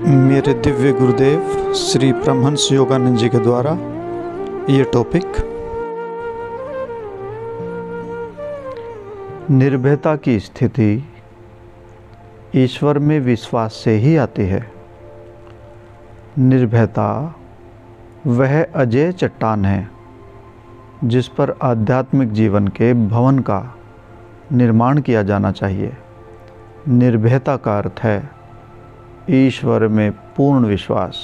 मेरे दिव्य गुरुदेव श्री परमहंस योगानंद जी के द्वारा ये टॉपिक निर्भयता की स्थिति ईश्वर में विश्वास से ही आती है। निर्भयता वह अजेय चट्टान है जिस पर आध्यात्मिक जीवन के भवन का निर्माण किया जाना चाहिए। निर्भयता का अर्थ है ईश्वर में पूर्ण विश्वास,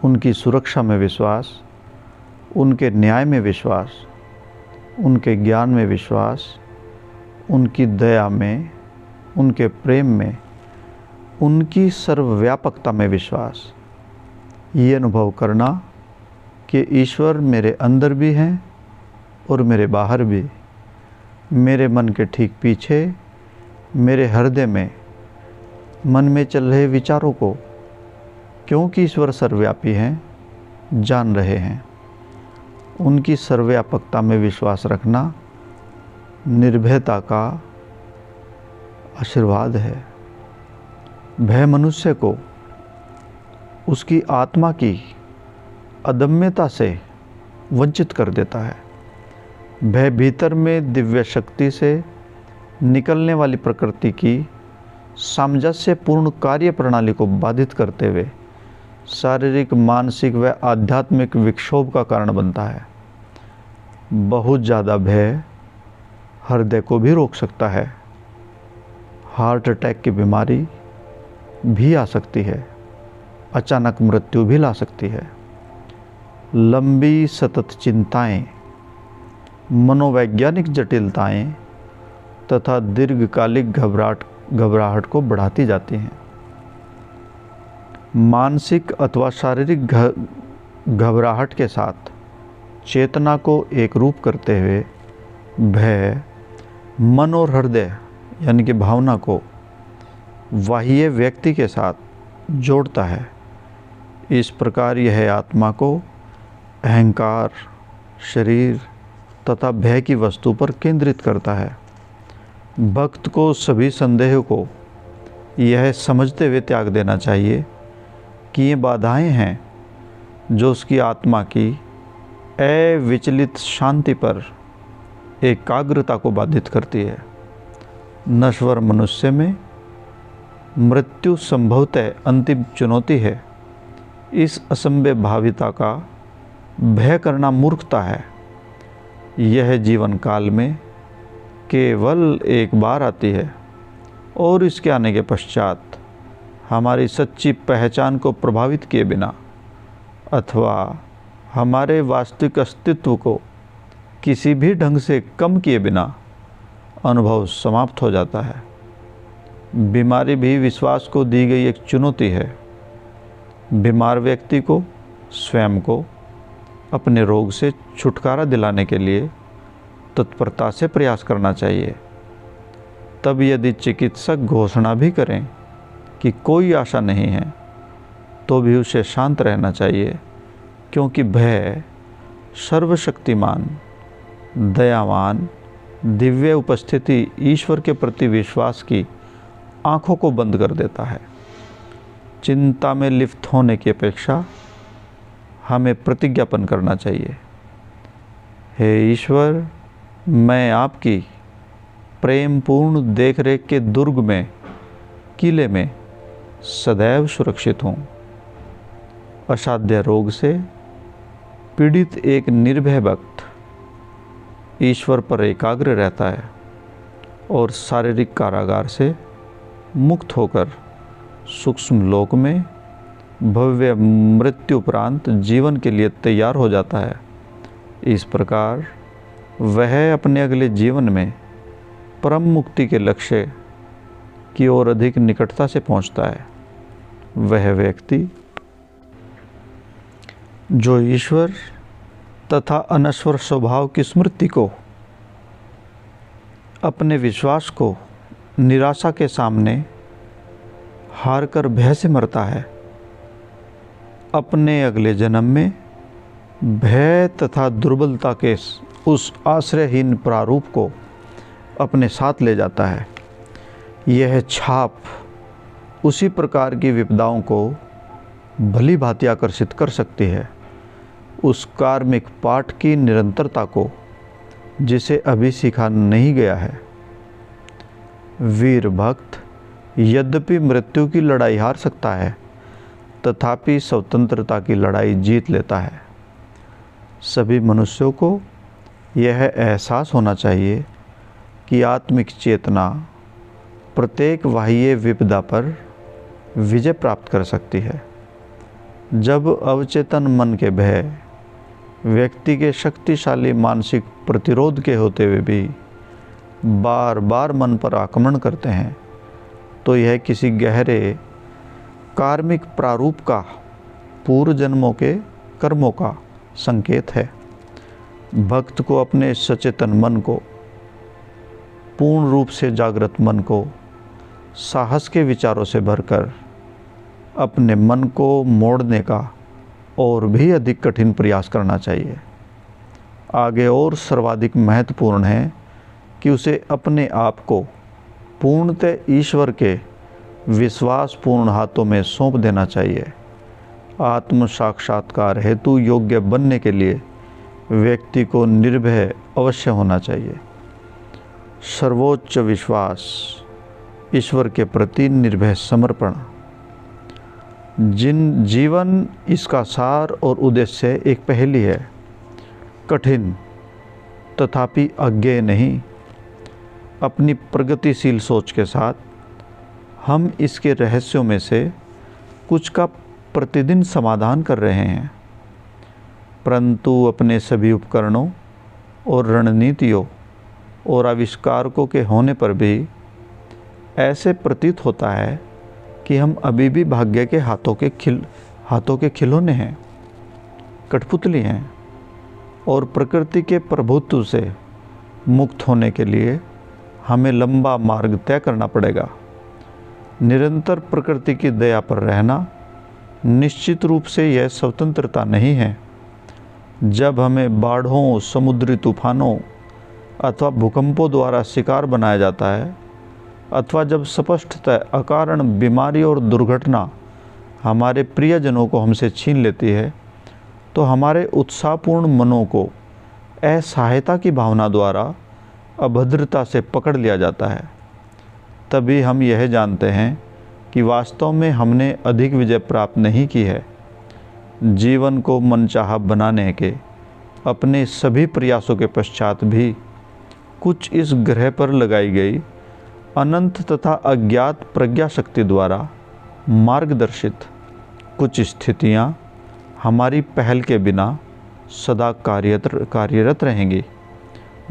उनकी सुरक्षा में विश्वास, उनके न्याय में विश्वास, उनके ज्ञान में विश्वास, उनकी दया में, उनके प्रेम में, उनकी सर्वव्यापकता में विश्वास। ये अनुभव करना कि ईश्वर मेरे अंदर भी हैं और मेरे बाहर भी, मेरे मन के ठीक पीछे, मेरे हृदय में, मन में चल रहे विचारों को, क्योंकि ईश्वर सर्वव्यापी हैं, जान रहे हैं। उनकी सर्वव्यापकता में विश्वास रखना निर्भयता का आशीर्वाद है। भय मनुष्य को उसकी आत्मा की अदम्यता से वंचित कर देता है। भय भीतर में दिव्य शक्ति से निकलने वाली प्रकृति की सामंजस्य पूर्ण कार्य प्रणाली को बाधित करते हुए शारीरिक, मानसिक व आध्यात्मिक विक्षोभ का कारण बनता है। बहुत ज़्यादा भय हृदय को भी रोक सकता है। हार्ट अटैक की बीमारी भी आ सकती है, अचानक मृत्यु भी ला सकती है। लंबी सतत चिंताएं, मनोवैज्ञानिक जटिलताएं तथा दीर्घकालिक घबराहट को बढ़ाती जाती हैं। मानसिक अथवा शारीरिक घबराहट के साथ चेतना को एक रूप करते हुए भय मन और हृदय यानी कि भावना को बाह्य व्यक्ति के साथ जोड़ता है। इस प्रकार यह आत्मा को अहंकार, शरीर तथा भय की वस्तु पर केंद्रित करता है। भक्त को सभी संदेह को यह समझते हुए त्याग देना चाहिए कि ये बाधाएं हैं जो उसकी आत्मा की अविचलित शांति पर एकाग्रता को बाधित करती है। नश्वर मनुष्य में मृत्यु संभवतः अंतिम चुनौती है। इस असंभाविता का भय करना मूर्खता है। यह जीवन काल में केवल एक बार आती है और इसके आने के पश्चात हमारी सच्ची पहचान को प्रभावित किए बिना अथवा हमारे वास्तविक अस्तित्व को किसी भी ढंग से कम किए बिना अनुभव समाप्त हो जाता है। बीमारी भी विश्वास को दी गई एक चुनौती है। बीमार व्यक्ति को स्वयं को अपने रोग से छुटकारा दिलाने के लिए तत्परता से प्रयास करना चाहिए। तब यदि चिकित्सक घोषणा भी करें कि कोई आशा नहीं है तो भी उसे शांत रहना चाहिए, क्योंकि भय सर्वशक्तिमान, दयावान, दिव्य उपस्थिति ईश्वर के प्रति विश्वास की आँखों को बंद कर देता है। चिंता में लिप्त होने की अपेक्षा हमें प्रतिज्ञापन करना चाहिए, हे ईश्वर, मैं आपकी प्रेमपूर्ण देखरेख के दुर्ग में, किले में सदैव सुरक्षित हूँ। असाध्य रोग से पीड़ित एक निर्भय भक्त ईश्वर पर एकाग्र रहता है और शारीरिक कारागार से मुक्त होकर सूक्ष्म लोक में भव्य मृत्यु उपरांत जीवन के लिए तैयार हो जाता है। इस प्रकार वह अपने अगले जीवन में परम मुक्ति के लक्ष्य की ओर अधिक निकटता से पहुंचता है। वह व्यक्ति जो ईश्वर तथा अनश्वर स्वभाव की स्मृति को, अपने विश्वास को निराशा के सामने हार कर भय से मरता है, अपने अगले जन्म में भय तथा दुर्बलता के उस आश्रयहीन प्रारूप को अपने साथ ले जाता है। यह छाप उसी प्रकार की विपदाओं को भली भांति आकर्षित कर सकती है, उस कार्मिक पाठ की निरंतरता को जिसे अभी सीखा नहीं गया है। वीर भक्त यद्यपि मृत्यु की लड़ाई हार सकता है, तथापि स्वतंत्रता की लड़ाई जीत लेता है। सभी मनुष्यों को यह एहसास होना चाहिए कि आत्मिक चेतना प्रत्येक बाह्य विपदा पर विजय प्राप्त कर सकती है। जब अवचेतन मन के भय व्यक्ति के शक्तिशाली मानसिक प्रतिरोध के होते हुए भी बार बार मन पर आक्रमण करते हैं, तो यह किसी गहरे कार्मिक प्रारूप का, पूर्व जन्मों के कर्मों का संकेत है। भक्त को अपने सचेतन मन को, पूर्ण रूप से जागृत मन को साहस के विचारों से भरकर अपने मन को मोड़ने का और भी अधिक कठिन प्रयास करना चाहिए। आगे और सर्वाधिक महत्वपूर्ण है कि उसे अपने आप को पूर्णतः ईश्वर के विश्वासपूर्ण हाथों में सौंप देना चाहिए। आत्म साक्षात्कार हेतु योग्य बनने के लिए व्यक्ति को निर्भय अवश्य होना चाहिए। सर्वोच्च विश्वास, ईश्वर के प्रति निर्भय समर्पण, जिन जीवन इसका सार और उद्देश्य एक पहेली है, कठिन तथापि अज्ञेय नहीं। अपनी प्रगतिशील सोच के साथ हम इसके रहस्यों में से कुछ का प्रतिदिन समाधान कर रहे हैं, परंतु अपने सभी उपकरणों और रणनीतियों और आविष्कारकों के होने पर भी ऐसे प्रतीत होता है कि हम अभी भी भाग्य के हाथों के खिलौने हैं, कठपुतली हैं, और प्रकृति के प्रभुत्व से मुक्त होने के लिए हमें लंबा मार्ग तय करना पड़ेगा। निरंतर प्रकृति की दया पर रहना निश्चित रूप से यह स्वतंत्रता नहीं है। जब हमें बाढ़ों, समुद्री तूफानों अथवा भूकंपों द्वारा शिकार बनाया जाता है, अथवा जब स्पष्टतः अकारण बीमारी और दुर्घटना हमारे प्रियजनों को हमसे छीन लेती है, तो हमारे उत्साहपूर्ण मनों को असहायता की भावना द्वारा अभद्रता से पकड़ लिया जाता है। तभी हम यह जानते हैं कि वास्तव में हमने अधिक विजय प्राप्त नहीं की है। जीवन को मनचाहा बनाने के अपने सभी प्रयासों के पश्चात भी कुछ इस ग्रह पर लगाई गई अनंत तथा अज्ञात प्रज्ञा शक्ति द्वारा मार्गदर्शित कुछ स्थितियां हमारी पहल के बिना सदा कार्यरत रहेंगी,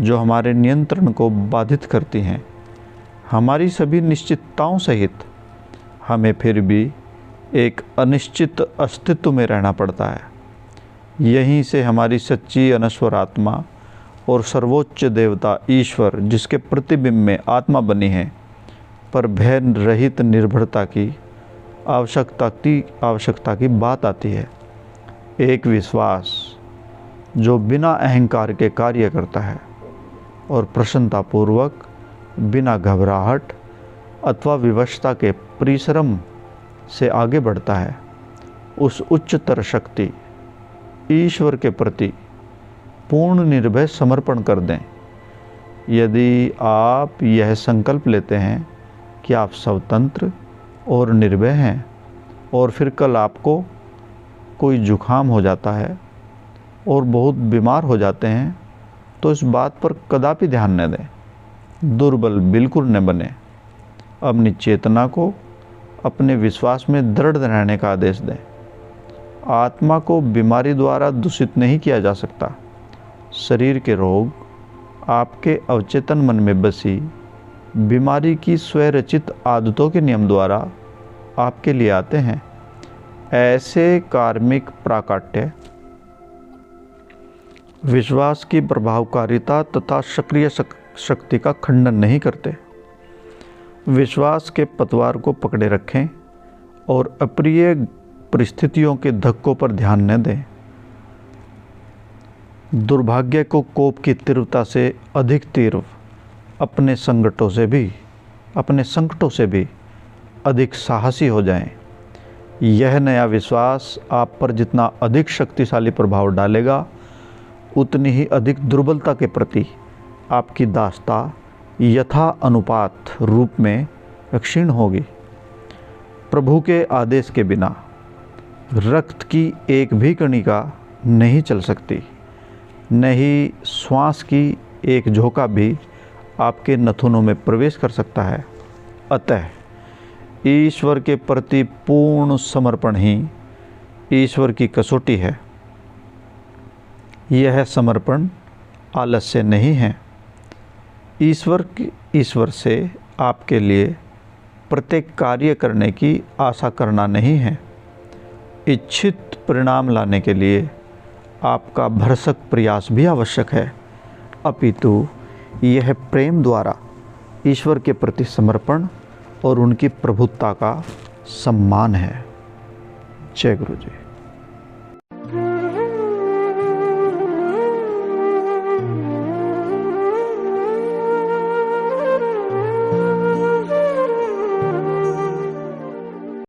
जो हमारे नियंत्रण को बाधित करती हैं। हमारी सभी निश्चितताओं सहित हमें फिर भी एक अनिश्चित अस्तित्व में रहना पड़ता है। यहीं से हमारी सच्ची अनश्वर आत्मा और सर्वोच्च देवता ईश्वर, जिसके प्रतिबिंब में आत्मा बनी है, पर भय रहित निर्भरता की आवश्यकता की बात आती है। एक विश्वास जो बिना अहंकार के कार्य करता है और प्रसन्नतापूर्वक, बिना घबराहट अथवा विवशता के परिश्रम से आगे बढ़ता है, उस उच्चतर शक्ति ईश्वर के प्रति पूर्ण निर्भय समर्पण कर दें। यदि आप यह संकल्प लेते हैं कि आप स्वतंत्र और निर्भय हैं, और फिर कल आपको कोई जुखाम हो जाता है और बहुत बीमार हो जाते हैं, तो इस बात पर कदापि ध्यान न दें, दुर्बल बिल्कुल न बने। अपनी चेतना को अपने विश्वास में दृढ़ रहने का आदेश दें। आत्मा को बीमारी द्वारा दूषित नहीं किया जा सकता। शरीर के रोग आपके अवचेतन मन में बसी बीमारी की स्वरचित आदतों के नियम द्वारा आपके लिए आते हैं। ऐसे कार्मिक प्राकट्य विश्वास की प्रभावकारिता तथा सक्रिय शक्ति का खंडन नहीं करते। विश्वास के पतवार को पकड़े रखें और अप्रिय परिस्थितियों के धक्कों पर ध्यान न दें। दुर्भाग्य को कोप की तीव्रता से अधिक तीव्र अपने संकटों से भी अधिक साहसी हो जाएं। यह नया विश्वास आप पर जितना अधिक शक्तिशाली प्रभाव डालेगा, उतनी ही अधिक दुर्बलता के प्रति आपकी दासता यथा अनुपात रूप में क्षीण होगी। प्रभु के आदेश के बिना रक्त की एक भी कणिका नहीं चल सकती, न ही श्वास की एक झोंका भी आपके नथुनों में प्रवेश कर सकता है। अतः ईश्वर के प्रति पूर्ण समर्पण ही ईश्वर की कसौटी है। यह समर्पण आलस्य नहीं है। ईश्वर से आपके लिए प्रत्येक कार्य करने की आशा करना नहीं है। इच्छित परिणाम लाने के लिए आपका भरसक प्रयास भी आवश्यक है, अपितु यह प्रेम द्वारा ईश्वर के प्रति समर्पण और उनकी प्रभुता का सम्मान है। जय गुरु जी।